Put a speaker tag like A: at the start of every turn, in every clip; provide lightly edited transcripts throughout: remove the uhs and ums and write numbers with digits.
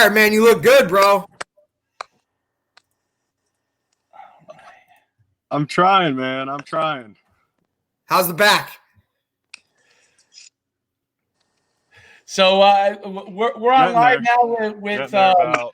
A: Garrett, man, you look good, bro.
B: I'm trying, man. I'm trying.
A: How's the back?
C: So we're on live now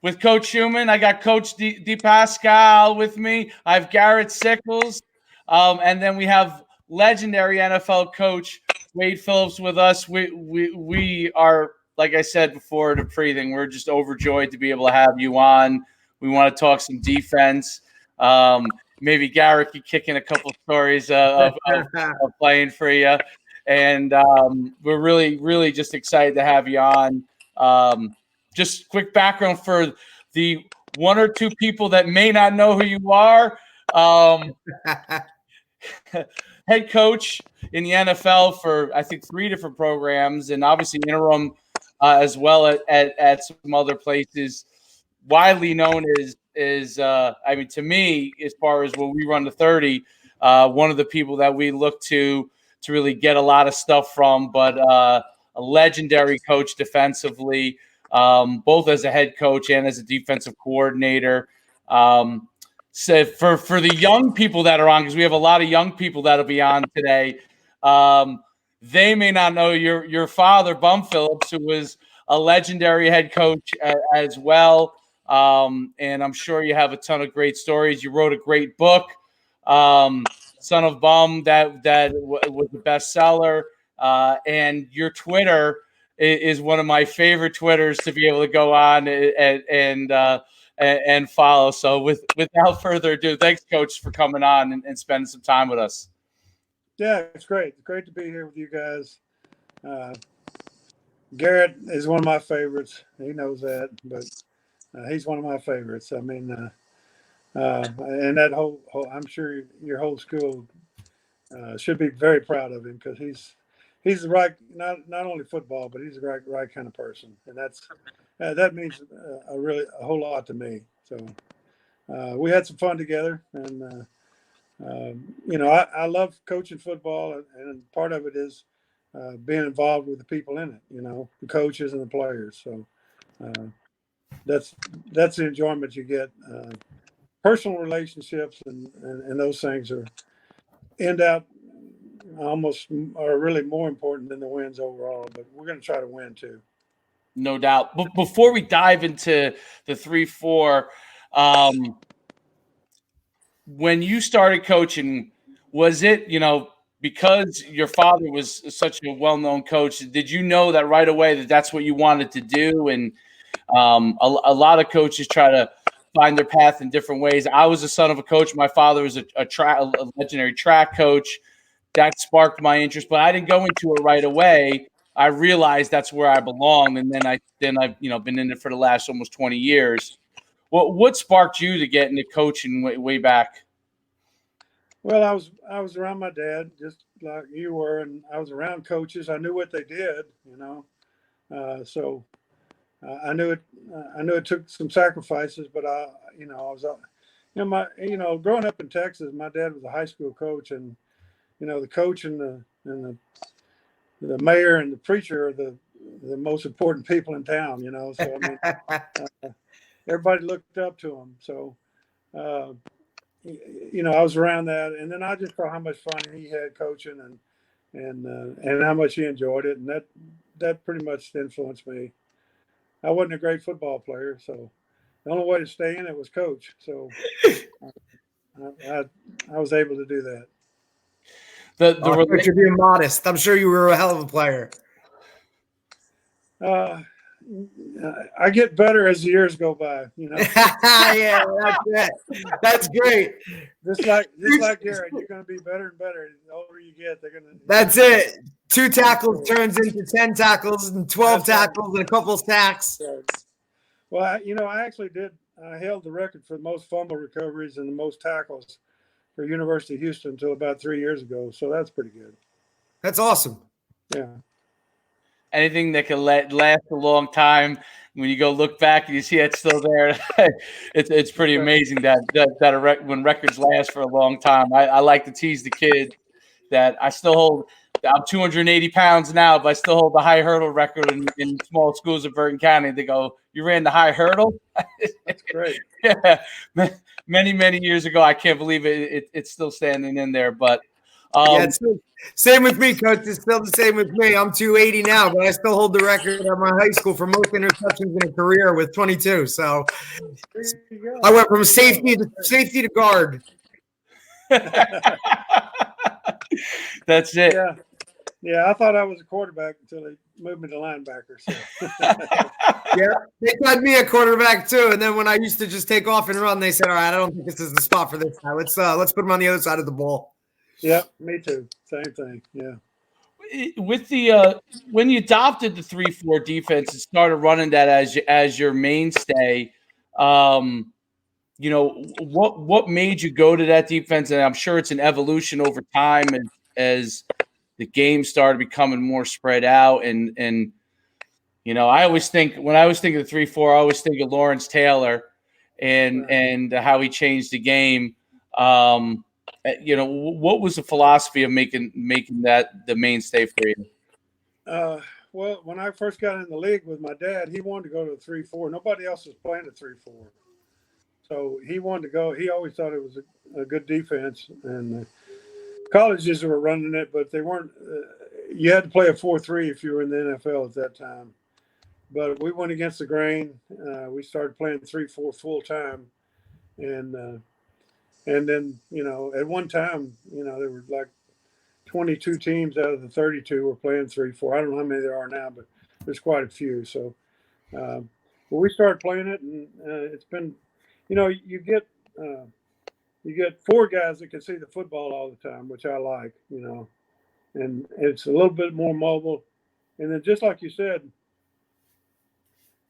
C: with Coach Schuman. I got Coach Depascale with me. I have Garrett Sickels, and then we have legendary NFL coach Wade Phillips with us. We are, like I said before the pre-thing, we're just overjoyed to be able to have you on. We want to talk some defense. Maybe Garrett could kick in a couple stories of playing for you. And we're really, really just excited to have you on. Just quick background for the one or two people that may not know who you are. Head coach in the NFL for, I think, 3 different programs, and obviously interim as well at some other places. Widely known as I mean, to me, as far as when we run the 30, one of the people that we look to really get a lot of stuff from, but a legendary coach defensively, both as a head coach and as a defensive coordinator. So for the young people that are on, because we have a lot of young people that'll be on today, they may not know your father, Bum Phillips, who was a legendary head coach as well. And I'm sure you have a ton of great stories. You wrote a great book, Son of Bum, that was a bestseller. And your Twitter is one of my favorite Twitters to be able to go on and follow. So without further ado, thanks, Coach, for coming on and spending some time with us.
D: Yeah, it's great. It's great to be here with you guys. Garrett is one of my favorites. He knows that, but he's one of my favorites. I mean, and that whole I'm sure your whole school should be very proud of him, because he's the right, not only football, but he's the right kind of person, and that means a whole lot to me. So we had some fun together, and I love coaching football, and part of it is being involved with the people in it, the coaches and the players. So that's the enjoyment you get. Personal relationships and those things end up are really more important than the wins overall, but we're going to try to win too.
C: No doubt. But before we dive into the 3-4, when you started coaching, was it, because your father was such a well-known coach, did you know that right away that that's what you wanted to do? And a lot of coaches try to find their path in different ways. I was the son of a coach. My father was a legendary track coach. That sparked my interest, but I didn't go into it right away. I realized that's where I belonged, and then I've been in it for the last almost 20 years. What sparked you to get into coaching way back?
D: Well, I was around my dad, just like you were, and I was around coaches. I knew what they did, so I knew it took some sacrifices, but I was growing up in Texas, my dad was a high school coach, and the coach and the mayor and the preacher are the most important people in town, So I mean, everybody looked up to him. So I was around that, and then I just saw how much fun he had coaching, and how much he enjoyed it, and that pretty much influenced me. I wasn't a great football player, so the only way to stay in it was coach. So I was able to do that.
A: You're being modest. I'm sure you were a hell of a player.
D: I get better as the years go by,
A: Yeah, that's it. That's great.
D: Just like Garrett, you're going to be better and better. The older you get, they're going to.
A: That's it. 2 tackles turns into 10 tackles and 12 tackles and a couple sacks.
D: Well, I actually did. I held the record for the most fumble recoveries and the most tackles for University of Houston until about 3 years ago. So that's pretty good.
A: That's awesome.
D: Yeah.
C: Anything that can last a long time, when you go look back and you see it's still there, it's pretty amazing that when records last for a long time. I like to tease the kid that I still hold. I'm 280 pounds now, but I still hold the high hurdle record in small schools of Bergen County. They go, "You ran the high hurdle?"
D: That's great.
C: Yeah, many years ago. I can't believe it's still standing in there. But
A: yeah, it's same with me, Coach. It's still the same with me. I'm 280 now, but I still hold the record at my high school for most interceptions in a career with 22. So I went from safety to guard.
C: That's it.
D: Yeah. I thought I was a quarterback until they moved me to linebacker. So.
A: Yeah, they cut me a quarterback too, and then when I used to just take off and run, they said, "All right, I don't think this is the spot for this guy. Let's put him on the other side of the ball."
D: Yep, me too. Same thing. Yeah.
C: With the when you adopted the 3-4 defense and started running that as your mainstay, what made you go to that defense? And I'm sure it's an evolution over time as the game started becoming more spread out. And I always think when I was thinking of 3-4, I always think of Lawrence Taylor and how he changed the game. What was the philosophy of making that the mainstay for you?
D: Well, when I first got in the league with my dad, he wanted to go to a 3-4. Nobody else was playing a 3-4. So he wanted to go. He always thought it was a good defense. And colleges were running it, but they weren't. You had to play a 4-3 if you were in the NFL at that time. But we went against the grain. We started playing 3-4 full time. And then, at one time, there were like 22 teams out of the 32 were playing 3-4. I don't know how many there are now, but there's quite a few. So, we started playing it, and it's been, you get 4 guys that can see the football all the time, which I like, and it's a little bit more mobile. And then just like you said,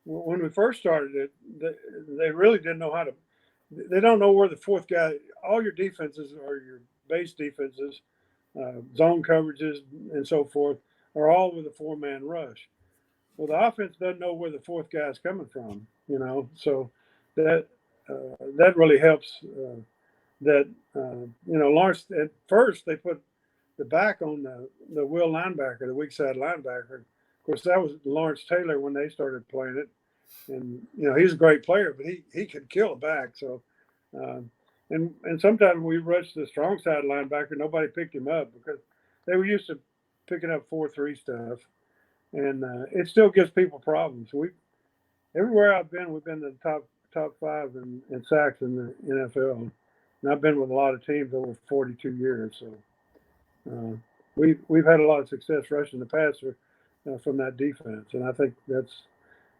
D: when we first started it, they really didn't know how to. They don't know where the fourth guy. All your defenses are your base defenses, zone coverages, and so forth are all with a 4-man rush. Well, the offense doesn't know where the fourth guy is coming from, So that really helps. Lawrence at first they put the back on the will linebacker, the weak side linebacker. Of course, that was Lawrence Taylor when they started playing it. And he's a great player, but he could kill a back. So, and sometimes we rushed the strong side linebacker. Nobody picked him up because they were used to picking up 4-3 stuff, and it still gives people problems. Everywhere I've been, we've been in the top 5 in sacks in the NFL, and I've been with a lot of teams over 42 years. So we've had a lot of success rushing the passer from that defense, and I think that's.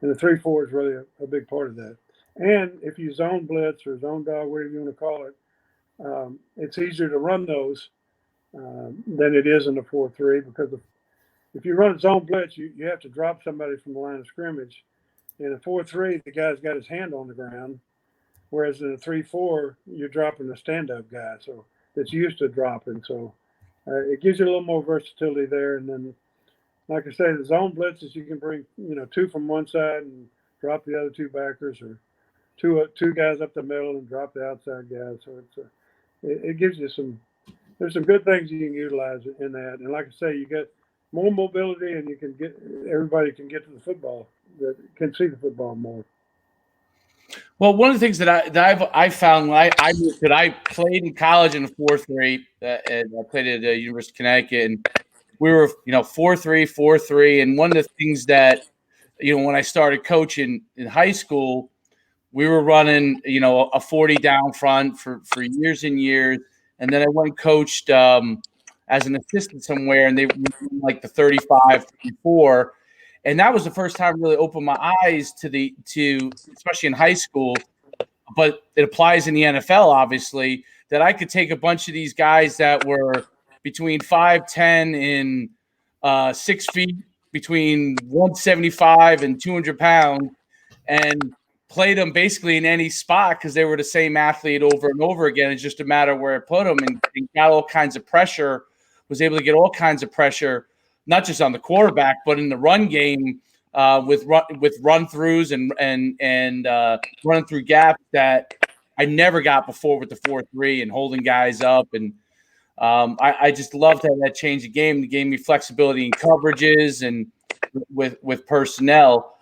D: And the 3-4 is really a big part of that. And if you zone blitz or zone dog, whatever you want to call it, it's easier to run those than it is in the 4-3 because if you run a zone blitz, you have to drop somebody from the line of scrimmage. In a 4-3, the guy's got his hand on the ground, whereas in a 3-4, you're dropping a stand-up guy so that's used to dropping. So it gives you a little more versatility there. And then, like I say, the zone blitzes, you can bring, 2 from one side and drop the other 2 backers, or two guys up the middle and drop the outside guys. So it gives you there's some good things you can utilize in that. And like I say, you get more mobility and everybody can get to the football, that can see the football more.
C: Well, one of the things that I found when I played in college in a 4-3, and I played at the University of Connecticut, and we were, 4-3, and one of the things that, when I started coaching in high school, we were running, a 40 down front for years and years, and then I went and coached as an assistant somewhere, and they were like the 35, 34, and that was the first time I really opened my eyes to especially in high school, but it applies in the NFL, obviously, that I could take a bunch of these guys that were between 5'10" and 6 feet, between 175 and 200 pounds, and played them basically in any spot because they were the same athlete over and over again. It's just a matter of where I put them, and got all kinds of pressure, was able to get all kinds of pressure, not just on the quarterback, but in the run game with run-throughs and running through gaps that I never got before with the 4-3 and holding guys up. And I just loved how that changed the game. It gave me flexibility in coverages and with personnel.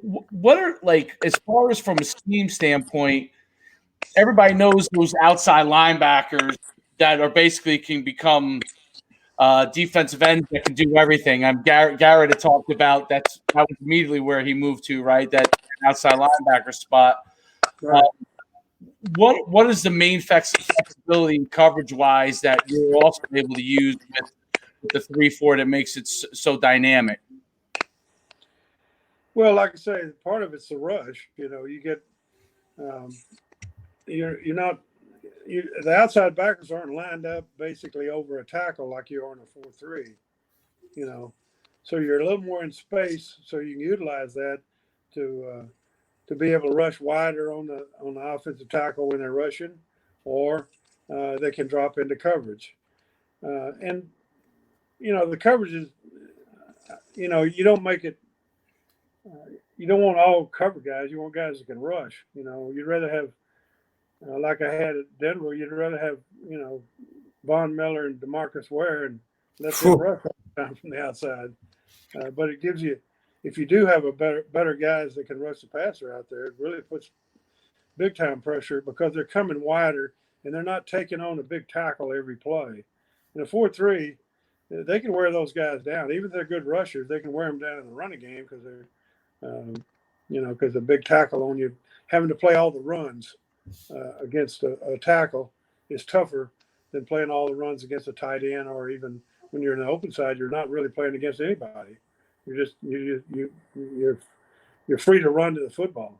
C: What are, like, as far as from a scheme standpoint, everybody knows those outside linebackers that are basically can become defensive ends that can do everything. Garrett had talked about that was immediately where he moved to, right? That outside linebacker spot.
D: Right.
C: What is the main flexibility coverage wise that you're also able to use with the 3-4 that makes it so dynamic?
D: Well, like I say, part of it's the rush. You get you're not the outside backers aren't lined up basically over a tackle like you are in a 4-3. So you're a little more in space, so you can utilize that to be able to rush wider on the offensive tackle when they're rushing, or they can drop into coverage. And the coverage is, you don't make it. You don't want all cover guys. You want guys that can rush. You'd rather have, like I had at Denver, you'd rather have, Von Miller and DeMarcus Ware and let them rush all the time from the outside. But it gives you, if you do have a better guys that can rush the passer out there, it really puts big time pressure because they're coming wider and they're not taking on a big tackle every play. In a 4-3, they can wear those guys down. Even if they're good rushers, they can wear them down in the running game because they're, because a big tackle on you, having to play all the runs against a tackle is tougher than playing all the runs against a tight end, or even when you're in the open side, you're not really playing against anybody. You're free to run to the football.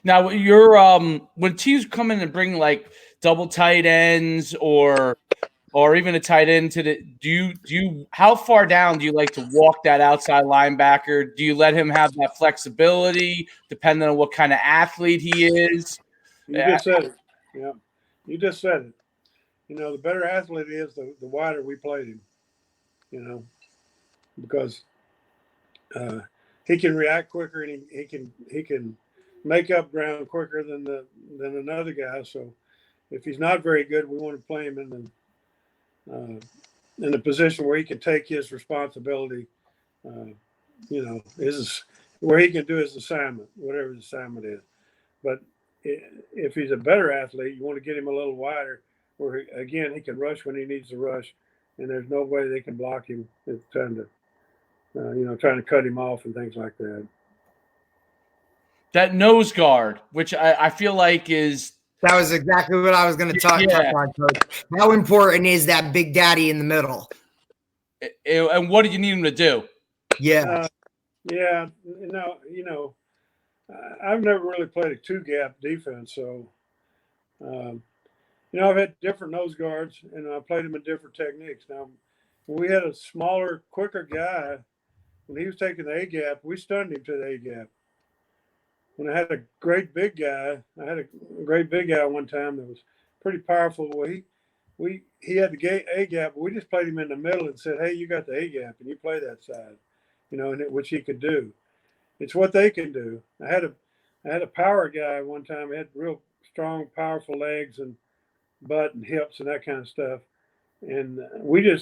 C: Now, when teams come in and bring like double tight ends or even a tight end to the, do you how far down do you like to walk that outside linebacker? Do you let him have that flexibility depending on what kind of athlete he is?
D: You just said it. Yeah, you just said it. The better athlete is, the wider we played him. Because he can react quicker and he can make up ground quicker than another guy. So if he's not very good, we want to play him in the position where he can take his responsibility. Where he can do his assignment, whatever his assignment is. But if he's a better athlete, you want to get him a little wider, where again he can rush when he needs to rush, and there's no way they can block him. It's trying to cut him off and things like that.
C: That nose guard, which I feel like is.
A: That was exactly what I was going to talk about, Coach. How important is that big daddy in the middle?
C: And what do you need him to do?
A: Yeah.
D: I've never really played a two-gap defense, so I've had different nose guards, and I played them in different techniques. Now, when we had a smaller, quicker guy, when he was taking the A-gap, we stunned him to the A-gap. When I had a great big guy, one time that was pretty powerful. Well, he had the A-gap, but we just played him in the middle and said, hey, you got the A-gap, and you play that side, which he could do. It's what they can do. I had a power guy one time. He had real strong, powerful legs and butt and hips and that kind of stuff. And we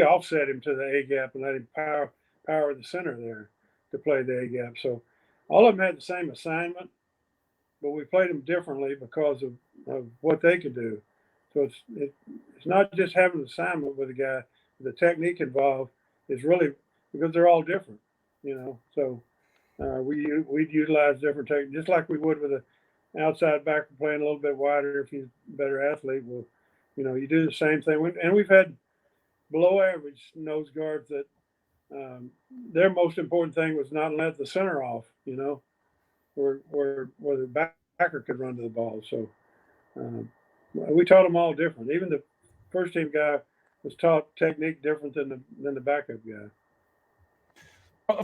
D: offset him to the A-gap and let him power the center there to play the A-gap. So all of them had the same assignment, but we played them differently because of what they could do. So it's not just having an assignment with a guy. The technique involved is really because they're all different, So we'd utilize different techniques, just like we would with an outside backer playing a little bit wider. If he's a better athlete, well, you do the same thing. And we've had below average nose guards that their most important thing was not let the center off, where the backer could run to the ball. So we taught them all different. Even the first team guy was taught technique different than the backup guy.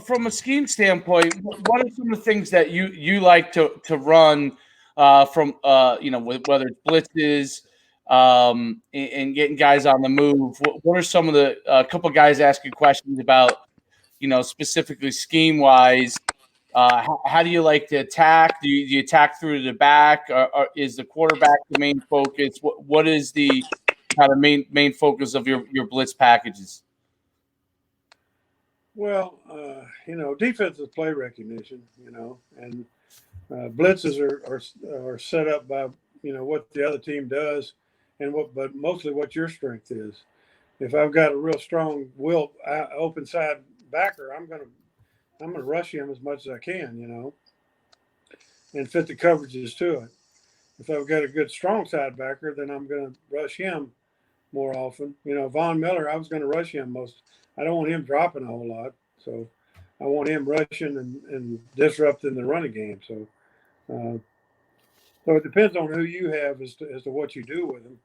C: From a scheme standpoint, what are some of the things that you like to run from whether it's blitzes and getting guys on the move? What are some of a couple of guys asking questions about, specifically scheme wise? How do you like to attack? Do you attack through the back? Or is the quarterback the main focus? What is the kind of main focus of your blitz packages?
D: Well, defense is play recognition, and blitzes are set up by, what the other team does but mostly what your strength is. If I've got a real strong open side backer, I'm going to rush him as much as I can, and fit the coverages to it. If I've got a good strong side backer, then I'm going to rush him more often. Von Miller, I was going to rush him most. I don't want him dropping a whole lot, so I want him rushing and disrupting the running game. So it depends on who you have as to what you do with them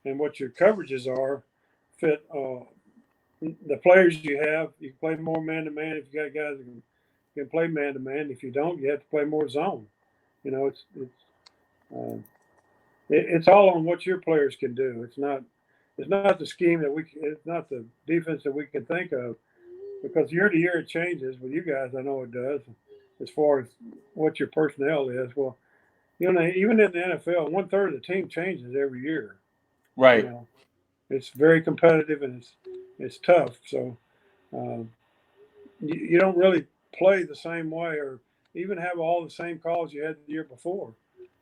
D: and what your coverages are. Fit the players you have. You can play more man to man if you got guys that can play man to man. If you don't, you have to play more zone. It's all on what your players can do. It's not the scheme it's not the defense that we can think of, because year to year it changes. With you guys, I know it does, as far as what your personnel is. Well, even in the NFL, 1/3 of the team changes every year.
C: Right.
D: It's very competitive and it's tough. So you don't really play the same way or even have all the same calls you had the year before,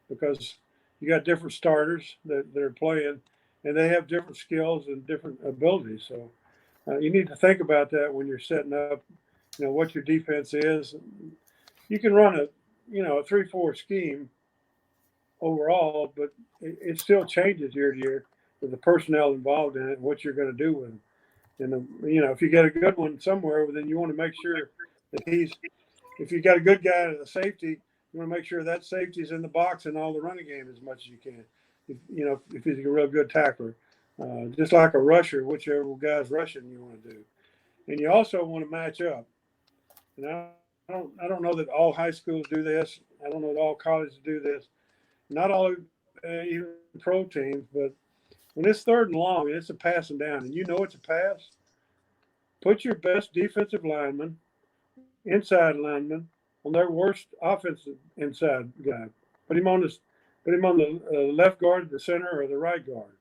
D: because you got different starters that are playing, and they have different skills and different abilities. So you need to think about that when you're setting up, what your defense is. You can run a 3-4 scheme overall, but it still changes year to year with the personnel involved in it and what you're going to do with them. And, if you get a good one somewhere, well, then you want to make sure that if you got a good guy at the safety, you want to make sure that safety's in the box and all the running game as much as you can. If he's a real good tackler, just like a rusher, whichever guy's rushing you want to do. And you also want to match up. And I don't know that all high schools do this. I don't know that all colleges do this. Not all even pro teams, but when it's 3rd and long and it's a passing down and it's a pass, put your best defensive lineman, inside lineman, on their worst offensive inside guy. Put him on the left guard, the center, or the right guard.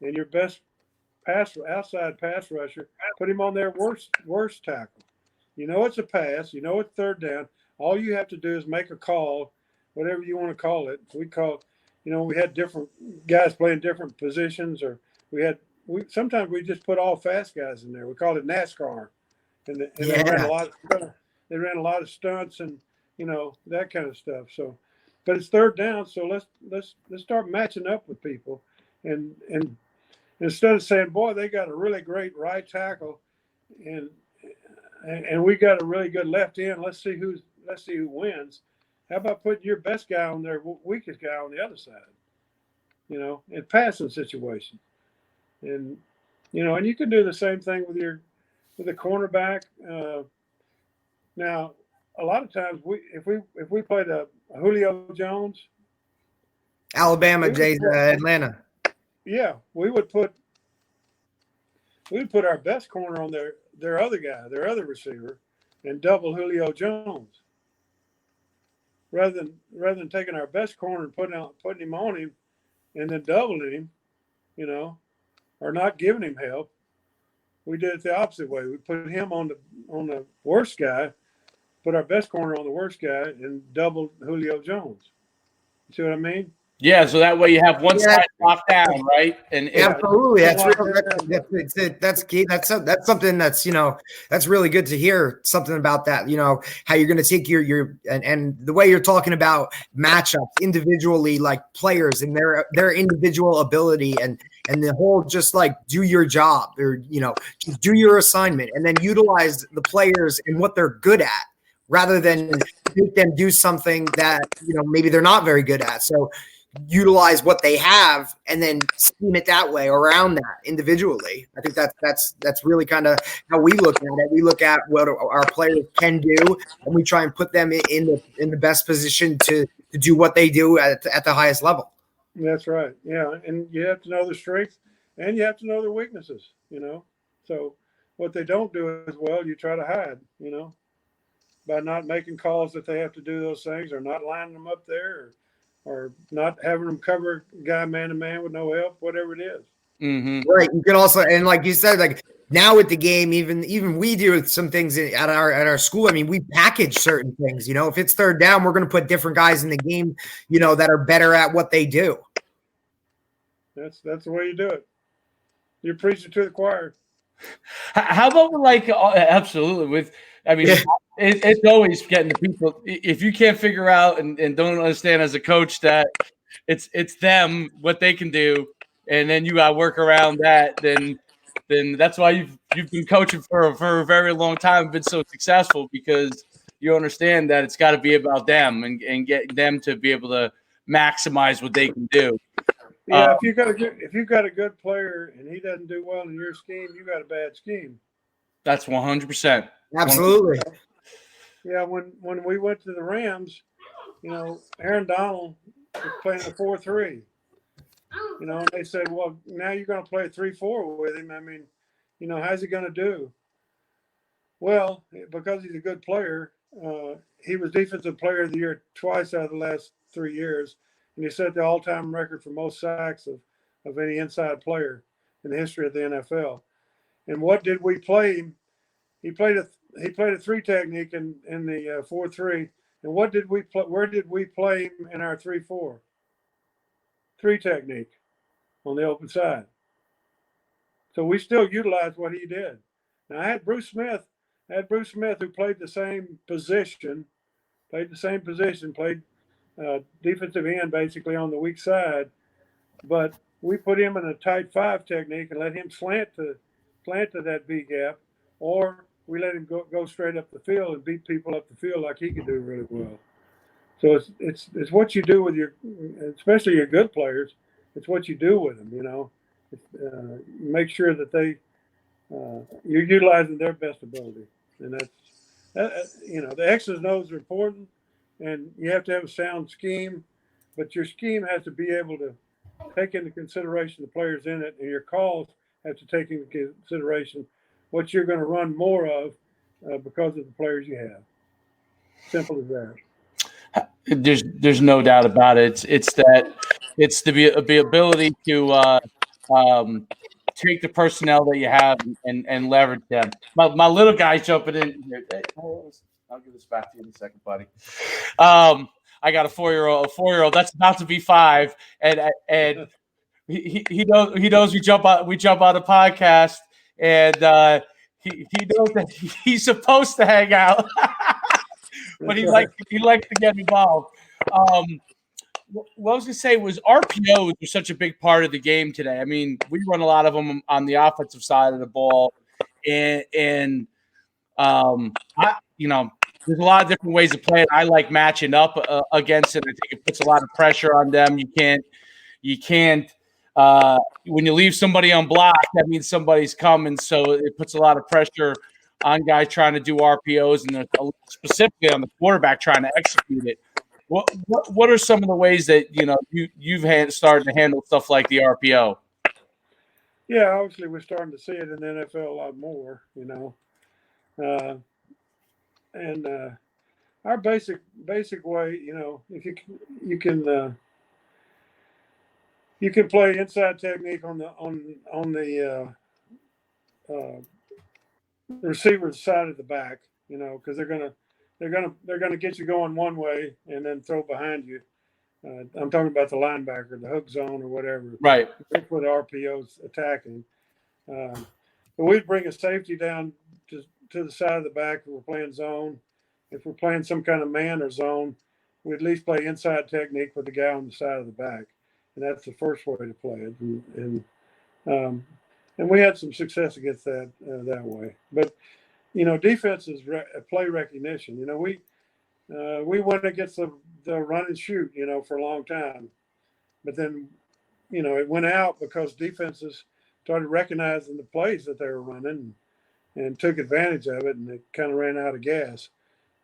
D: And your best outside pass rusher, put him on their worst tackle. It's a pass. It's 3rd down. All you have to do is make a call, whatever you want to call it. We had different guys playing different positions, or sometimes we just put all fast guys in there. We called it NASCAR, and they ran a lot of stuff. They ran a lot of stunts and that kind of stuff. So, but it's 3rd down, so let's start matching up with people, and instead of saying, boy, they got a really great right tackle, and we got a really good left end. Let's see who wins. How about putting your best guy on their weakest guy on the other side? In passing situation, and and you can do the same thing with the cornerback. Now, a lot of times if we played a Julio Jones,
A: Alabama, Atlanta.
D: Yeah, we would put our best corner on their other guy, their other receiver, and double Julio Jones. Rather than taking our best corner and putting him on him and then doubling him, or not giving him help, we did it the opposite way. We put him on the worst guy, put our best corner on the worst guy, and doubled Julio Jones. You see what I mean?
C: Yeah, so that way you have one side locked down, right? And
A: absolutely, that's real. That's key. That's something that's that's really good to hear. Something about that, how you're going to take your and the way you're talking about matchups individually, like players and their individual ability, and the whole just like do your job, or just do your assignment, and then utilize the players and what they're good at, rather than make them do something that maybe they're not very good at. So utilize what they have and then scheme it that way around that individually. I think that's really kind of how we look at it. We look at what our players can do, and we try and put them in the best position to do what they do at the highest level.
D: That's right. Yeah, and you have to know their strengths and you have to know their weaknesses. So what they don't do as well, you try to hide. by not making calls that they have to do those things, or not lining them up there, or not having them cover guy man to man with no help, whatever it is.
C: Mm-hmm.
A: Right. You can also, and like you said, like now with the game, even we do some things at our school. I mean, we package certain things. If it's third down, we're going to put different guys in the game, that are better at what they do.
D: That's the way you do it. You're preaching to the choir.
C: How about absolutely it's always getting to people. If you can't figure out and don't understand as a coach that it's them, what they can do, and then you got to work around that, then that's why you've been coaching for a very long time and been so successful, because you understand that it's got to be about them and get them to be able to maximize what they can do.
D: Yeah, if you've got a good player and he doesn't do well in your scheme, you got a bad scheme.
C: That's 100%.
A: Absolutely.
D: Yeah, when we went to the Rams, Aaron Donald was playing a 4-3. And they said, well, now you're going to play a 3-4 with him. I mean, how's he going to do? Well, because he's a good player, he was Defensive Player of the Year twice out of the last 3 years. And he set the all-time record for most sacks of any inside player in the history of the NFL. And what did we play him? He played a 3 technique in the 4-3. And what did we play? Where did we play him in our 3-4? 3 technique on the open side. So we still utilized what he did. Now I had Bruce Smith who played the same position, played defensive end basically on the weak side, but we put him in a tight 5 technique and let him slant to that B gap, or we let him go straight up the field and beat people up the field like he could do really well. So it's what you do with especially your good players. It's what you do with them. Make sure that you're utilizing their best ability, and the X's and O's are important, and you have to have a sound scheme, but your scheme has to be able to take into consideration the players in it, and your calls have to take into consideration what you're going to run more of because of the players you have. Simple as that.
C: There's no doubt about it. It's the ability to take the personnel that you have and leverage them. My little guy's jumping in here. Hey, I'll give this back to you in a second, buddy. I got a 4-year-old that's about to be 5, and he knows we jump on a podcast, and he knows that he's supposed to hang out. But he likes to get involved. What I was going to say was RPOs are such a big part of the game today. I mean, we run a lot of them on the offensive side of the ball, and there's a lot of different ways to play it. I like matching up against it. I think it puts a lot of pressure on them. You can't. When you leave somebody unblocked, that means somebody's coming. So it puts a lot of pressure on guys trying to do RPOs, and specifically on the quarterback trying to execute it. What are some of the ways that you've started to handle stuff like the RPO?
D: Yeah, obviously we're starting to see it in the NFL a lot more. And our basic way, if you can play inside technique on the receiver's side of the back, because they're gonna get you going one way and then throw behind you. I'm talking about the linebacker, the hook zone or whatever.
C: Right.
D: That's what RPO's attacking. But we'd bring a safety down to the side of the back if we're playing zone. If we're playing some kind of man or zone, we at least play inside technique with the guy on the side of the back, and that's the first way to play it. And we had some success against that way. But defense is play recognition. We went against the run and shoot, for a long time, but then it went out because defenses started recognizing the plays that they were running and took advantage of it, and it kind of ran out of gas.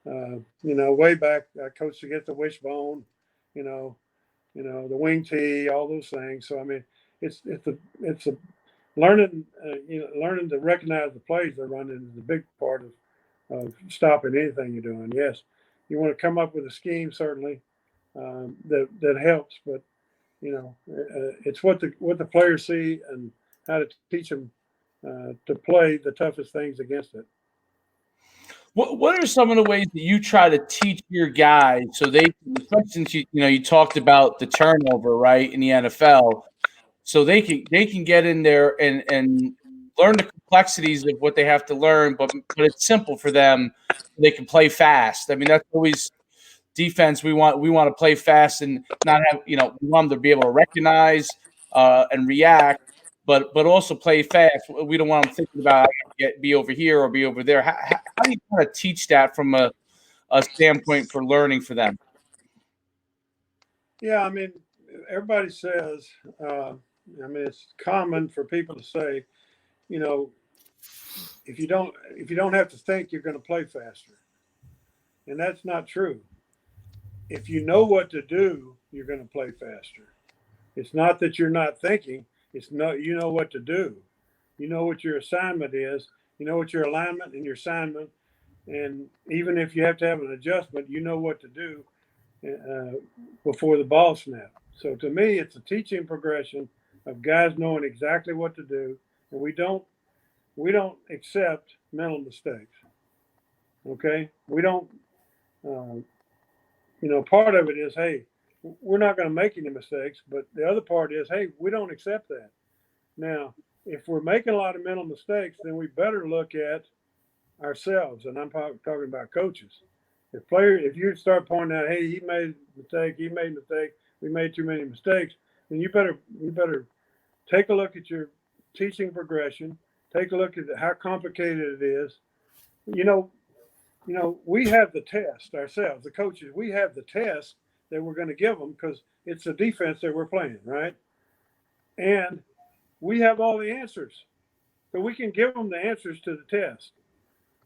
D: Way back, I coached against the wishbone, the wing tee, all those things. So I mean, it's a learning to recognize the plays they're running is a big part of stopping anything you're doing. Yes, you want to come up with a scheme, certainly, that helps, but it's what the players see and how to teach them to play the toughest things against it.
C: What are some of the ways that you try to teach your guys so they, since you talked about the turnover, right, in the NFL, so they can get in there and learn the complexities of what they have to learn, but it's simple for them. They can play fast. I mean, that's always defense. We want to play fast and not have we want them to be able to recognize and react, but also play fast. We don't want them thinking about be over here or be over there. How do you kind of teach that from a standpoint for learning for them?
D: Yeah, I mean, everybody says. It's common for people to say, if you don't have to think, you're going to play faster, and that's not true. If you know what to do, you're going to play faster. It's not that you're not thinking. It's not, you know what to do. You know what your assignment is. You know what your alignment and your assignment. And even if you have to have an adjustment, you know what to do before the ball snaps. So to me, it's a teaching progression of guys knowing exactly what to do. And we don't accept mental mistakes. Okay? We don't, part of it is, hey, we're not going to make any mistakes. But the other part is, hey, we don't accept that. Now, if we're making a lot of mental mistakes, then we better look at ourselves. And I'm talking about coaches. If you start pointing out, hey, he made a mistake, we made too many mistakes, then you better take a look at your teaching progression, take a look at how complicated it is. We have the test ourselves, the coaches. We have the test that we're going to give them because it's a defense that we're playing, right? And we have all the answers, so we can give them the answers to the test.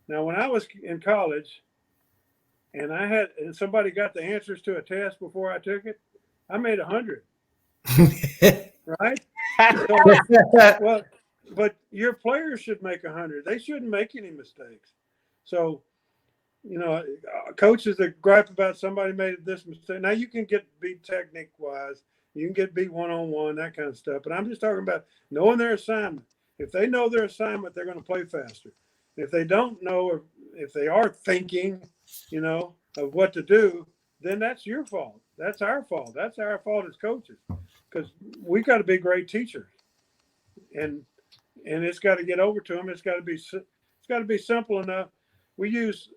D: Now, when I was in college, and somebody got the answers to a test before I took it, I made 100. Right? So, but your players should make 100. They shouldn't make any mistakes. So, coaches that gripe about somebody made this mistake. Now you can get beat technique wise. You can get beat one-on-one, that kind of stuff. But I'm just talking about knowing their assignment. If they know their assignment, they're going to play faster. If they don't know, or if they are thinking, of what to do, then that's your fault. That's our fault. That's our fault as coaches, because we've got to be great teachers, and it's got to get over to them. It's got to be simple enough. We use,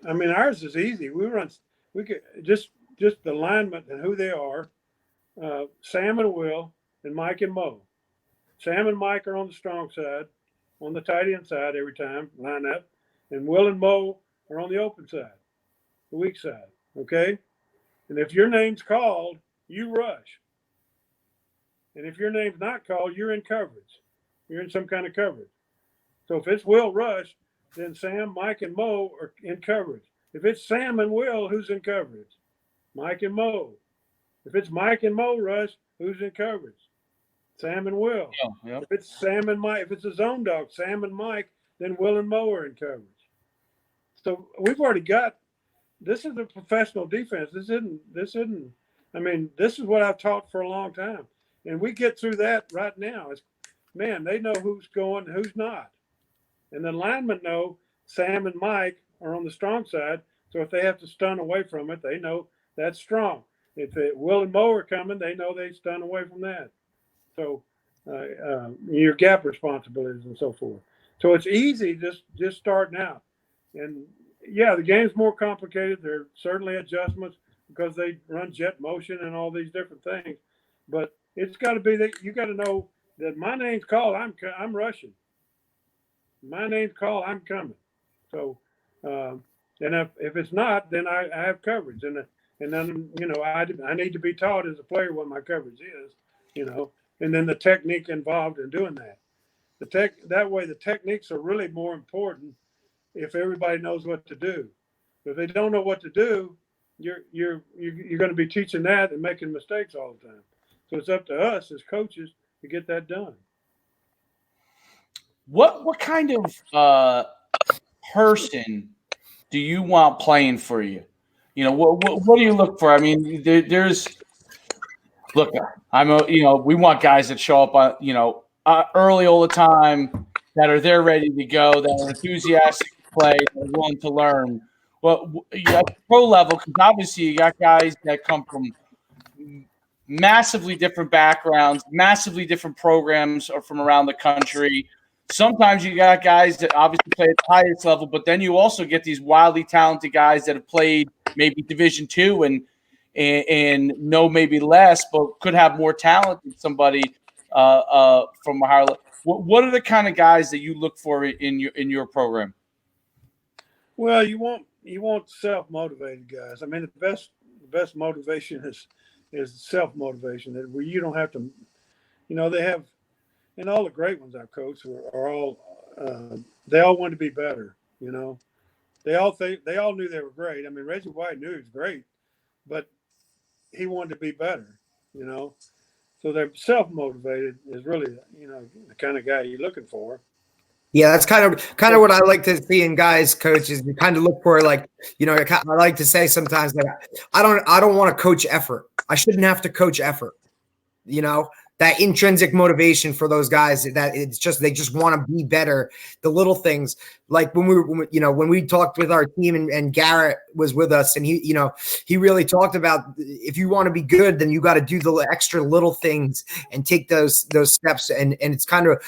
D: ours is easy. We could just the alignment and who they are. Sam and Will and Mike and Mo. Sam and Mike are on the strong side, on the tight end side every time line up, and Will and Mo are on the open side, the weak side. Okay, and if your name's called, you rush. And if your name's not called, you're in coverage. You're in some kind of coverage. So if it's Will rush, then Sam, Mike, and Mo are in coverage. If it's Sam and Will, who's in coverage? Mike and Mo. If it's Mike and Mo rush, who's in coverage? Sam and Will.
C: Yeah.
D: If it's Sam and Mike, if it's a zone dog, Sam and Mike, then Will and Mo are in coverage. So we've already got. This is a professional defense. This isn't. This is what I've taught for a long time, and we get through that right now. They know who's going, who's not, and the linemen know Sam and Mike are on the strong side. So if they have to stun away from it, they know that's strong. If Will and Mo are coming, they know they stun away from that. So your gap responsibilities and so forth. So it's easy just starting out. And yeah, the game's more complicated. There are certainly adjustments because they run jet motion and all these different things. But it's got to be that you got to know that my name's called. I'm rushing. My name's called. I'm coming. So, and if it's not, then I have coverage, and then I need to be taught as a player what my coverage is, and then the technique involved in doing that. That way the techniques are really more important if everybody knows what to do. If they don't know what to do, you're going to be teaching that and making mistakes all the time. So it's up to us as coaches to get that done.
C: What kind of person do you want playing for you? You know, what do you look for? I mean, there's look. We want guys that show up on early all the time, that are there ready to go, that are enthusiastic to play, that are willing to learn. Well, at the pro level, because obviously you got guys that come from massively different backgrounds, massively different programs, or from around the country. Sometimes you got guys that obviously play at the highest level, but then you also get these wildly talented guys that have played maybe Division II and know maybe less, but could have more talent than somebody from a higher level. What are the kind of guys that you look for in your program?
D: Well, you want self-motivated guys. I mean, the best motivation is self-motivation, that where you don't have to, they have, and all the great ones I've coached are all, they all want to be better. They all knew they were great. I mean, Reggie White knew he was great, but he wanted to be better. So they're self-motivated is really, the kind of guy you're looking for.
A: Yeah, that's kind of what I like to see in guys, coaches. You kind of look for, like, I like to say sometimes that I don't want to coach effort. I shouldn't have to coach effort. That intrinsic motivation for those guys, that it's just, they just want to be better. The little things, like when we talked with our team and Garrett was with us, and he really talked about, if you want to be good, then you got to do the extra little things and take those steps. And it's kind of,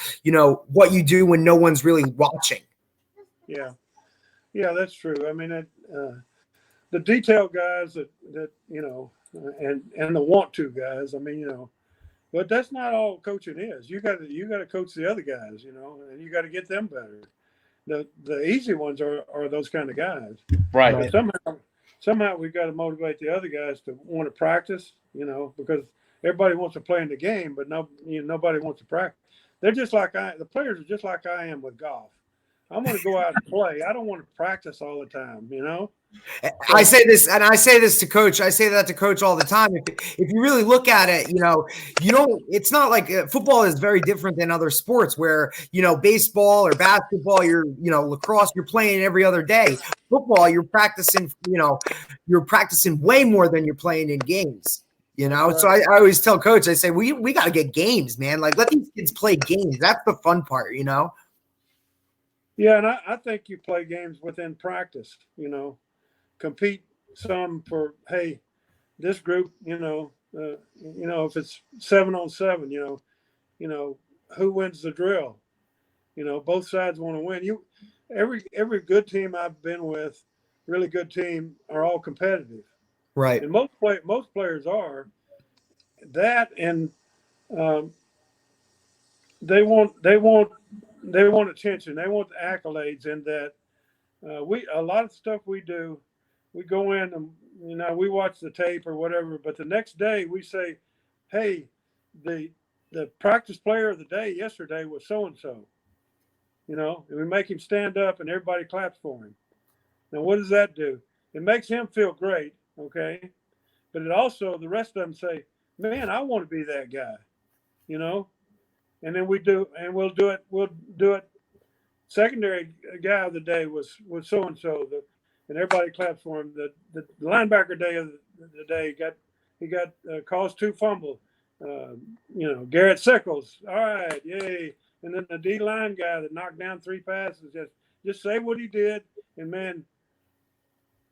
A: what you do when no one's really watching.
D: Yeah, that's true. I mean, the detail guys that and the want to guys. I mean, but that's not all coaching is. You got to coach the other guys, and you got to get them better. The easy ones are those kind of guys.
C: Right.
D: But somehow we've got to motivate the other guys to want to practice, because everybody wants to play in the game, but nobody wants to practice. They're just like the players are just like I am with golf. I want to go out and play. I don't want to practice all the time,
A: I say this, and I say this to coach. I say that to coach all the time. If you really look at it, you don't. It's not like football is very different than other sports where baseball or basketball, lacrosse, you're playing every other day. Football, you're practicing. You're practicing way more than you're playing in games. So I always tell coach, I say we got to get games, man. Like, let these kids play games. That's the fun part,
D: Yeah, and I think you play games within practice, compete some for, hey, this group, if it's 7-on-7, who wins the drill? Both sides want to win. Every good team I've been with, really good team, are all competitive.
A: Right.
D: And most players are that, and they want attention. They want the accolades, and that a lot of stuff we do, we go in and we watch the tape or whatever, but the next day we say, hey, the practice player of the day yesterday was so and so, and we make him stand up and everybody claps for him. Now, what does that do? It makes him feel great, okay? But it also, the rest of them say, man, I want to be that guy, And then we'll do it. Secondary guy of the day was so and so, and everybody claps for him. The linebacker day of the day he got caused 2 fumbles. Garrett Sickels, all right, yay! And then the D line guy that knocked down 3 passes, just say what he did, and man,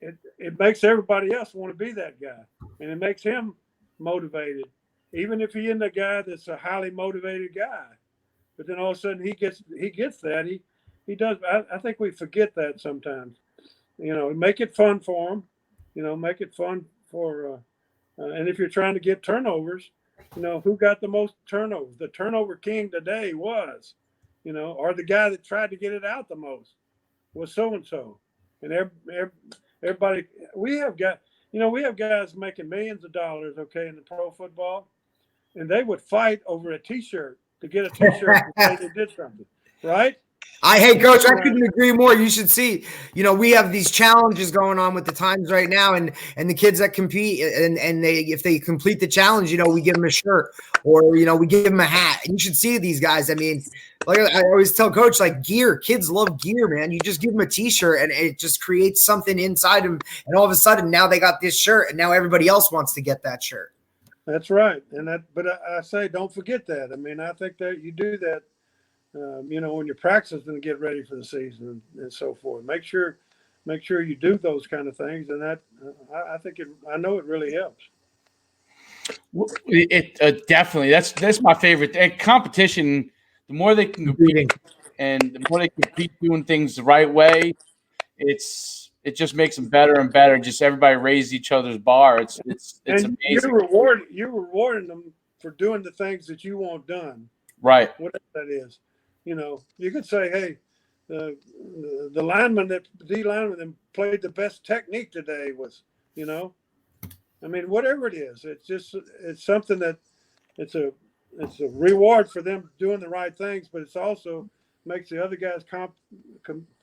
D: it makes everybody else want to be that guy, and it makes him motivated, even if he isn't a guy that's a highly motivated guy. But then all of a sudden he gets that. He does. I think we forget that sometimes. Make it fun for him. Make it fun for. And if you're trying to get turnovers, who got the most turnovers? The turnover king today was, or the guy that tried to get it out the most was so and so. And everybody, we have guys making millions of dollars, okay, in the pro football, and they would fight over a T-shirt to get a T-shirt to say they did something, right?
A: Hey, Coach, I couldn't agree more. You should see, we have these challenges going on with the Times right now, and the kids that compete, and if they complete the challenge, we give them a shirt, or we give them a hat. And you should see these guys. I mean, like I always tell Coach, like gear, kids love gear, man. You just give them a T-shirt, and it just creates something inside them, and all of a sudden now they got this shirt, and now everybody else wants to get that shirt.
D: That's right, but I say don't forget that. I mean, I think that you do that. When you're practicing to get ready for the season and so forth, make sure you do those kind of things, and that I know it really helps.
C: It definitely that's my favorite competition. The more they can compete, and the more they compete doing things the right way, it just makes them better and better. Just everybody raise each other's bar. It's amazing.
D: You're rewarding them for doing the things that you want done.
C: Right.
D: Whatever that is. You could say, hey, the D lineman that played the best technique today was, I mean, whatever it is, it's something that it's a reward for them doing the right things, but it's also makes the other guys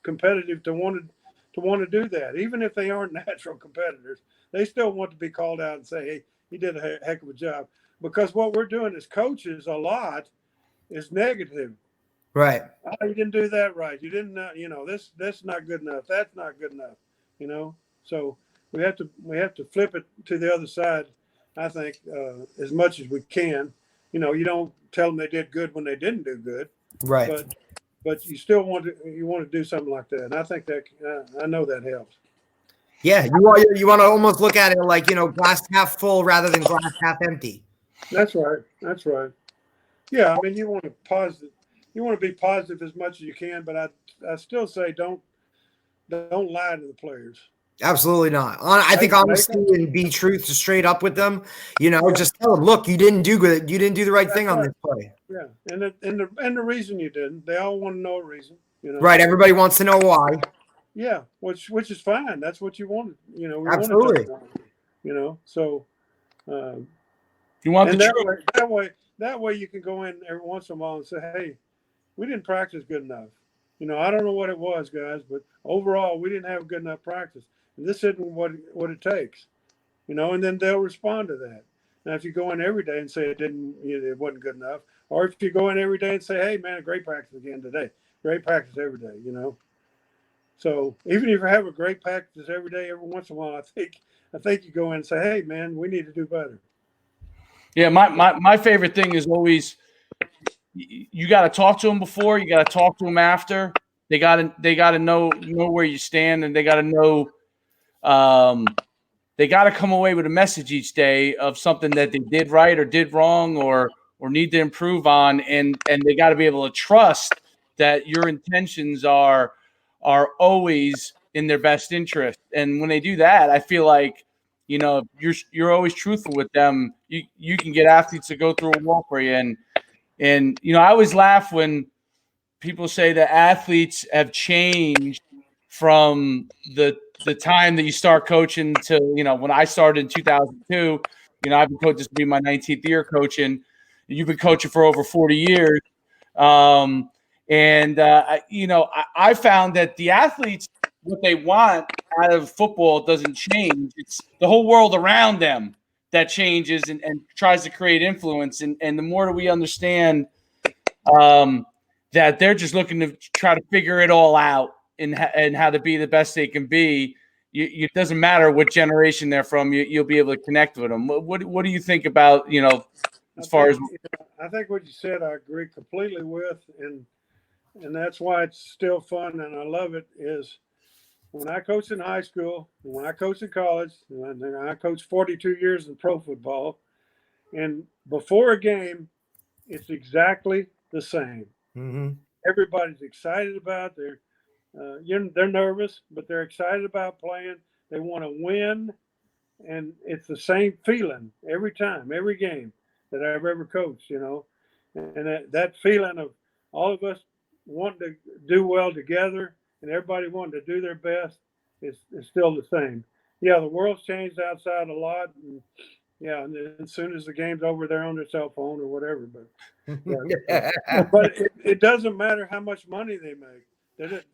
D: competitive to want to do that. Even if they aren't natural competitors, they still want to be called out and say, hey, you did a heck of a job. Because what we're doing as coaches a lot is negative.
A: Right.
D: Oh, you didn't do that right. You didn't, that's not good enough. That's not good enough. So we have to flip it to the other side. I think as much as we can. You don't tell them they did good when they didn't do good.
A: Right.
D: But you still want to do something like that, and I think that I know that helps.
A: Yeah, you want to almost look at it like glass half full rather than glass half empty.
D: That's right. Yeah, I mean you want to be positive as much as you can, but I still say don't lie to the players.
A: Absolutely not. I think honesty and be truth straight up with them. Just tell them, look, you didn't do good. You didn't do the right thing on this play.
D: Yeah, and the reason you didn't. They all want to know a reason.
A: Right. Everybody wants to know why.
D: Yeah, which is fine. That's what you wanted. We
A: absolutely.
D: So
C: you want
D: and
C: the
D: that way you can go in every once in a while and say, hey, we didn't practice good enough. I don't know what it was, guys, but overall we didn't have good enough practice. And this isn't what it takes, and then they'll respond to that. Now, if you go in every day and say it wasn't good enough, or if you go in every day and say, hey, man, great practice again today, great practice every day, So even if you have a great practice every day, every once in a while, I think you go in and say, hey, man, we need to do better.
C: Yeah, my favorite thing is always you got to talk to them before, you got to talk to them after. They got to know where you stand, and they got to know. They got to come away with a message each day of something that they did right or did wrong or need to improve on, and they got to be able to trust that your intentions are always in their best interest. And when they do that, I feel like you're always truthful with them. You can get athletes to go through a wall for you, and I always laugh when people say that athletes have changed from the time that you start coaching to, when I started in 2002, I've been coaching, this will be my 19th year coaching. You've been coaching for over 40 years. I found that the athletes, what they want out of football doesn't change. It's the whole world around them that changes and tries to create influence. And the more that we understand that they're just looking to try to figure it all out and how to be the best they can be, it doesn't matter what generation they're from. You'll be able to connect with them. What do you think about, as far as?
D: I think what you said, I agree completely with, and that's why it's still fun and I love it. Is when I coached in high school, when I coached in college, and I coached 42 years in pro football, and before a game, it's exactly the same.
A: Mm-hmm.
D: Everybody's excited about they're nervous, but they're excited about playing. They want to win, and it's the same feeling every time, every game that I've ever coached. And that feeling of all of us wanting to do well together and everybody wanting to do their best is still the same. Yeah, the world's changed outside a lot, Yeah, and then as soon as the game's over, they're on their cell phone or whatever. But it doesn't matter how much money they make.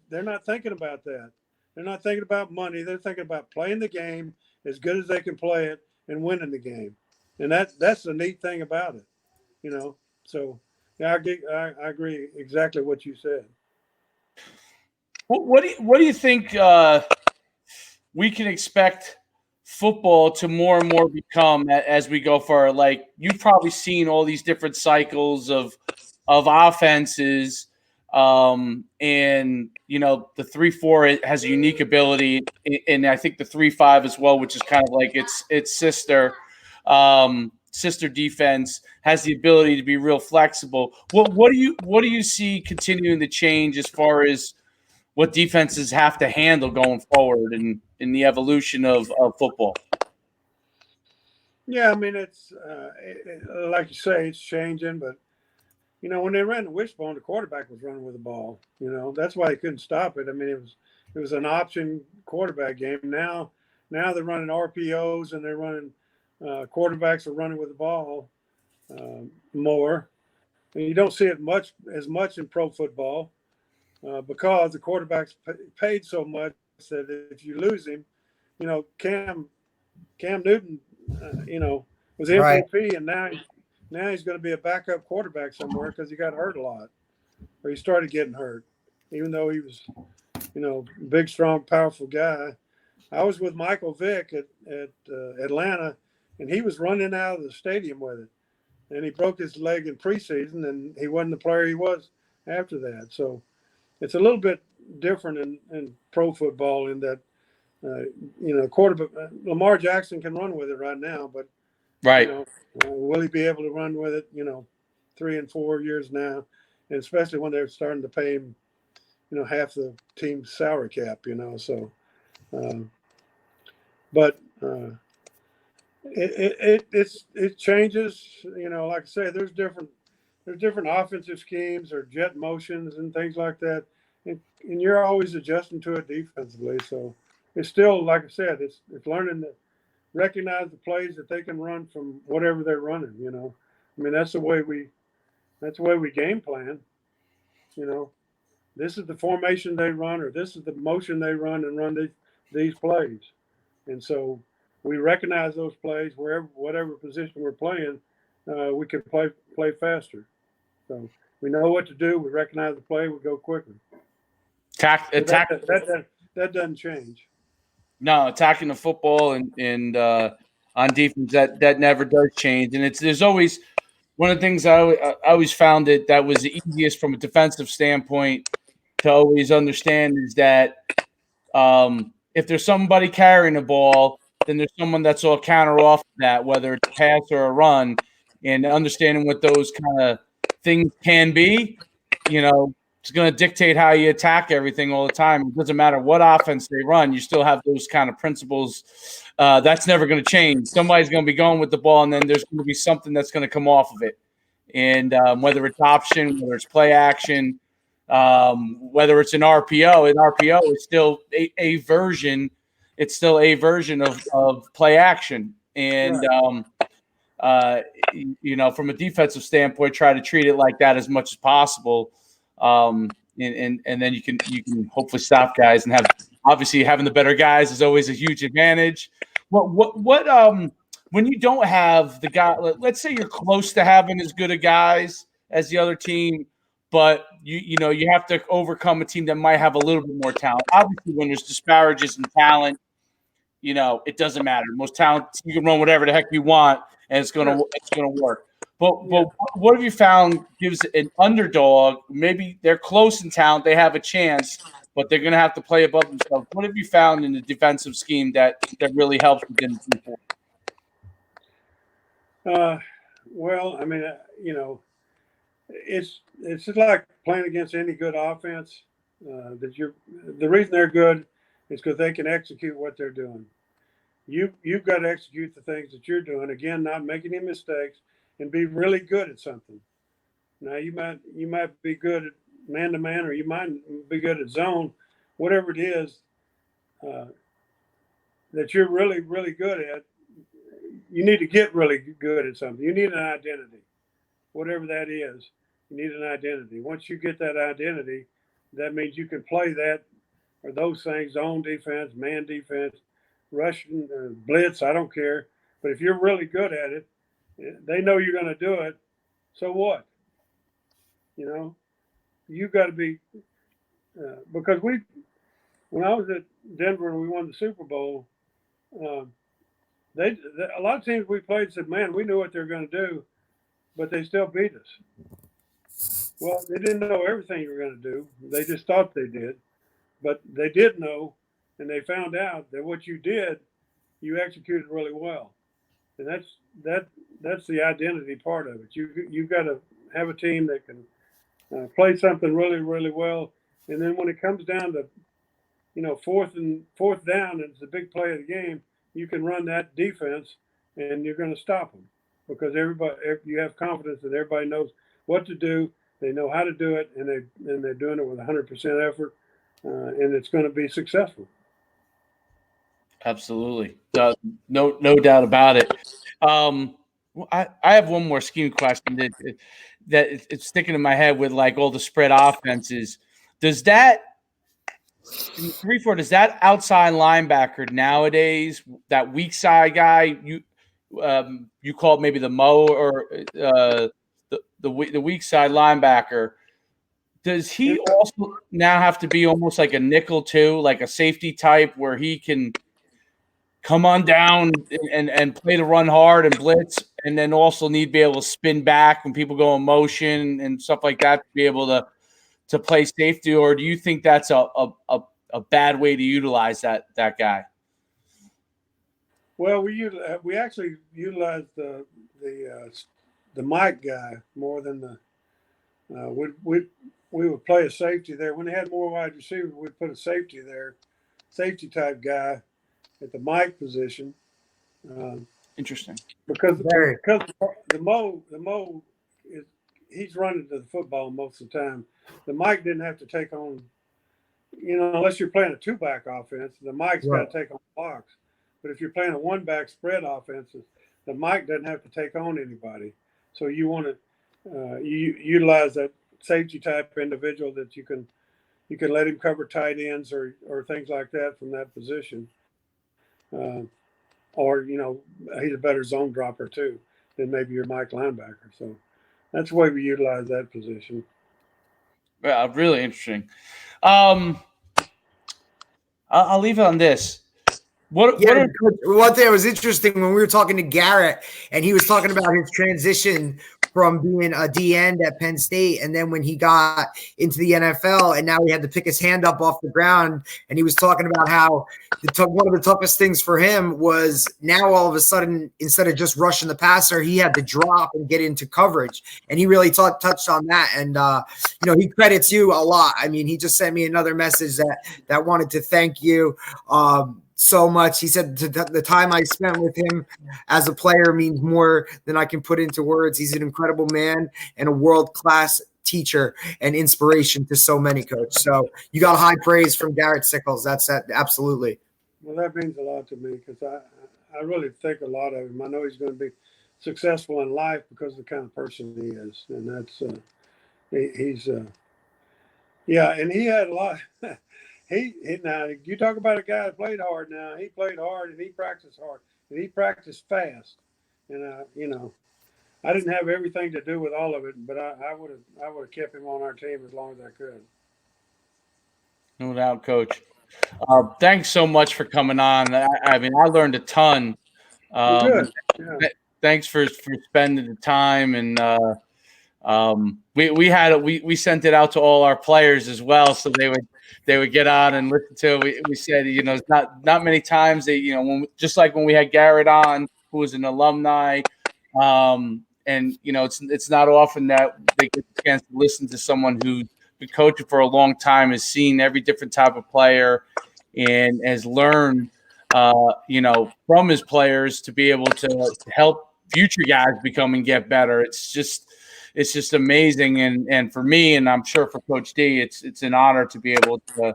D: They're not thinking about that. They're not thinking about money. They're thinking about playing the game as good as they can play it and winning the game. And that's the neat thing about it, you know. So yeah, I agree exactly what you said.
C: What do you think we can expect football to more and more become as we go forward? Like, you've probably seen all these different cycles of offenses, and the 3-4 has a unique ability, and I think the 3-5 as well, which is kind of like its sister defense, has the ability to be real flexible. What do you see continuing to change as far as what defenses have to handle going forward in the evolution of football?
D: Yeah, I mean it's like you say, it's changing, but when they ran the wishbone, the quarterback was running with the ball. That's why they couldn't stop it. I mean, it was an option quarterback game. Now they're running RPOs and they're running quarterbacks are running with the ball more, and you don't see it as much in pro football because the quarterback's paid so much that if you lose him, Cam Newton, was MVP, right. And now he's going to be a backup quarterback somewhere because he got hurt a lot, or he started getting hurt, even though he was, big, strong, powerful guy. I was with Michael Vick at Atlanta, and he was running out of the stadium with it, and he broke his leg in preseason, and he wasn't the player he was after that. So it's a little bit different in pro football in that, quarterback Lamar Jackson can run with it right now, but
C: right.
D: Will he be able to run with it, 3 and 4 years now, and especially when they're starting to pay him, half the team's salary cap, so, but it changes, like I say, there's different offensive schemes or jet motions and things like that. And you're always adjusting to it defensively. So it's still, like I said, it's learning to recognize the plays that they can run from whatever they're running, I mean, that's the way we game plan, this is the formation they run, or this is the motion they run and run these plays. And so we recognize those plays whatever position we're playing, we can play faster. So we know what to do. We recognize the play. We go quicker. That doesn't change.
C: No, attacking the football and on defense, that never does change. And there's always one of the things I always found that was the easiest from a defensive standpoint to always understand is that if there's somebody carrying the ball, then there's someone that's all counter off that, whether it's a pass or a run, and understanding what those kind of things can be, it's going to dictate how you attack everything all the time. It doesn't matter what offense they run. You still have those kind of principles. That's never going to change. Somebody's going to be going with the ball, and then there's going to be something that's going to come off of it. And whether it's option, whether it's play action, whether it's an RPO is still a version. It's still a version of play action. And, right. From a defensive standpoint, try to treat it like that as much as possible. And then you can hopefully stop guys and obviously having the better guys is always a huge advantage. What when you don't have the guy, let's say you're close to having as good a guys as the other team, but you have to overcome a team that might have a little bit more talent. Obviously, when there's disparages in talent, it doesn't matter. Most talent, you can run whatever the heck you want, and it's gonna work. But what have you found gives an underdog? Maybe they're close in talent, they have a chance, but they're going to have to play above themselves. What have you found in the defensive scheme that really helps within the people?
D: Well, I mean, it's just like playing against any good offense. The reason they're good is because they can execute what they're doing. You've got to execute the things that you're doing. Again, not making any mistakes and be really good at something. Now you might be good at man to man, or you might be good at zone, whatever it is that you're really, really good at. you need to get really good at something. You need an identity, whatever that is. You need an identity. Once you get that identity, that means you can play that or those things: zone defense, man defense, rushing, blitz. I don't care. But if you're really good at it, they know you're going to do it. So what? You know, you got to be because when I was at Denver and we won the Super Bowl, a lot of teams we played said, "Man, we knew what they were going to do, but they still beat us." Well, they didn't know everything you were going to do. They just thought they did, but they did know, and they found out that what you did, you executed really well, and that's the identity part of it. You've got to have a team that can play something really, really well, and then when it comes down to fourth down, and it's the big play of the game, you can run that defense, and you're going to stop them because you have confidence that everybody knows what to do. They know how to do it, and they're doing it with 100% effort, and it's going to be successful.
C: Absolutely, no doubt about it. I have one more scheme question that it's sticking in my head with like all the spread offenses. Does that in 3-4? Does that outside linebacker nowadays, that weak side guy, you call it maybe the Mo or the weak side linebacker? Does he also now have to be almost like a nickel too, like a safety type, where he can come on down and play the run hard and blitz, and then also need to be able to spin back when people go in motion and stuff like that to be able to play safety? Or do you think that's a bad way to utilize that guy?
D: Well, we actually utilized the Mike guy more than the we would play a safety there. When they had more wide receivers, we'd put a safety there, safety type guy at the Mike position.
C: Interesting.
D: Because the Mo he's running to the football most of the time. The Mike didn't have to take on, unless you're playing a two-back offense, the Mike's got to take on blocks. But if you're playing a one-back spread offense, the Mike doesn't have to take on anybody. So you want to you utilize that safety type individual that you can let him cover tight ends or things like that from that position. Or he's a better zone dropper too than maybe your Mike linebacker. So that's the way we utilize that position.
C: Yeah, really interesting. I'll leave it on this.
A: One thing that was interesting when we were talking to Garrett, and he was talking about his transition from being a D end at Penn State, and then when he got into the NFL, and now he had to pick his hand up off the ground, and he was talking about how one of the toughest things for him was now all of a sudden, instead of just rushing the passer, he had to drop and get into coverage, and he really touched on that, and he credits you a lot. I mean, he just sent me another message that wanted to thank you so much. He said the time I spent with him as a player means more than I can put into words. He's an incredible man and a world-class teacher and inspiration to so many, Coach. So you got high praise from Garrett Sickels. That's absolutely.
D: Well, that means a lot to me because I really think a lot of him. I know he's going to be successful in life because of the kind of person he is, and that's he's and he had a lot. Now you talk about a guy that played hard. Now he played hard and he practiced hard and he practiced fast. And I didn't have everything to do with all of it, but I would have kept him on our team as long as I could.
C: No doubt, Coach. Thanks so much for coming on. I mean, I learned a ton.
D: Good. Yeah.
C: Thanks for spending the time, and we sent it out to all our players as well, so they would get on and listen to it. We said, it's not many times that, just like when we had Garrett on, who was an alumni, and, it's not often that they get the chance to listen to someone who's been coaching for a long time, has seen every different type of player, and has learned, from his players to be able to help future guys become and get better. It's just amazing, and for me, and I'm sure for Coach D, it's an honor to be able to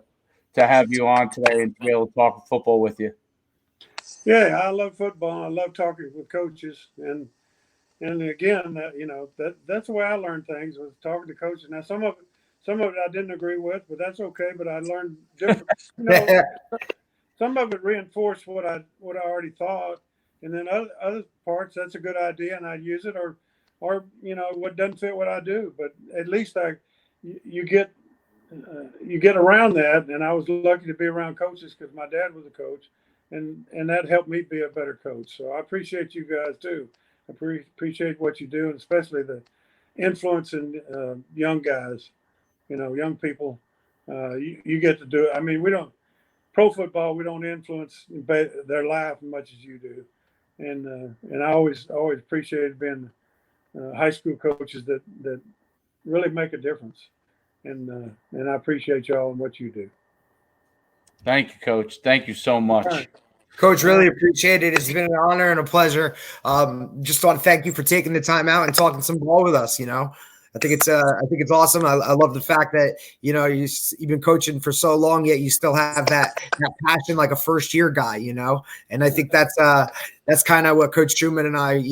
C: have you on today and to be able to talk football with you.
D: Yeah, I love football. I love talking with coaches, and again, that's the way I learned things, was talking to coaches. Now, some of it I didn't agree with, but that's okay. But I learned different. Some of it reinforced what I already thought, and then other parts, that's a good idea, and I use it, or what doesn't fit what I do. But at least you get around that, and I was lucky to be around coaches because my dad was a coach, and that helped me be a better coach. So I appreciate you guys too. I appreciate what you do, and especially the influence in young guys, young people. You get to do it. I mean, we don't pro football. We don't influence their life as much as you do, and I always appreciated being high school coaches that really make a difference, and I appreciate y'all and what you do.
C: Thank you, Coach. Thank you so much.
D: All right.
A: Coach, really appreciate it. It's been an honor and a pleasure. Just want to thank you for taking the time out and talking some ball with us. I think it's awesome. I love the fact that you've been coaching for so long, yet you still have that passion like a first year guy. And I think that's kind of what Coach Schuman and I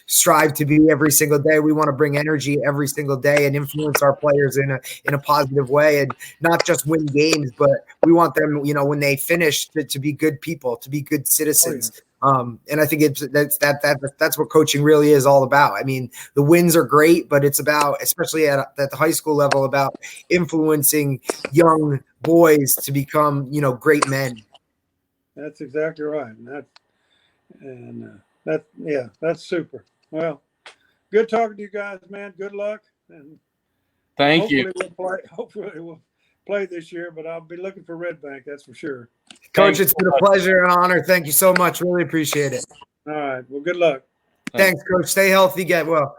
A: strive to be every single day. We want to bring energy every single day and influence our players in a positive way, and not just win games, but we want them when they finish to be good people, to be good citizens. And I think that's what coaching really is all about. I mean, the wins are great, but it's about, especially at the high school level, about influencing young boys to become, great men.
D: That's exactly right. That's super. Well, good talking to you guys, man. Good luck. And
C: Thank you.
D: Hopefully we'll play this year, but I'll be looking for Red Bank. That's for sure.
A: Coach, it's been a pleasure and honor. Thank you so much. Really appreciate it.
D: All right. Well, good luck.
A: Thanks, Coach. Stay healthy. Get well.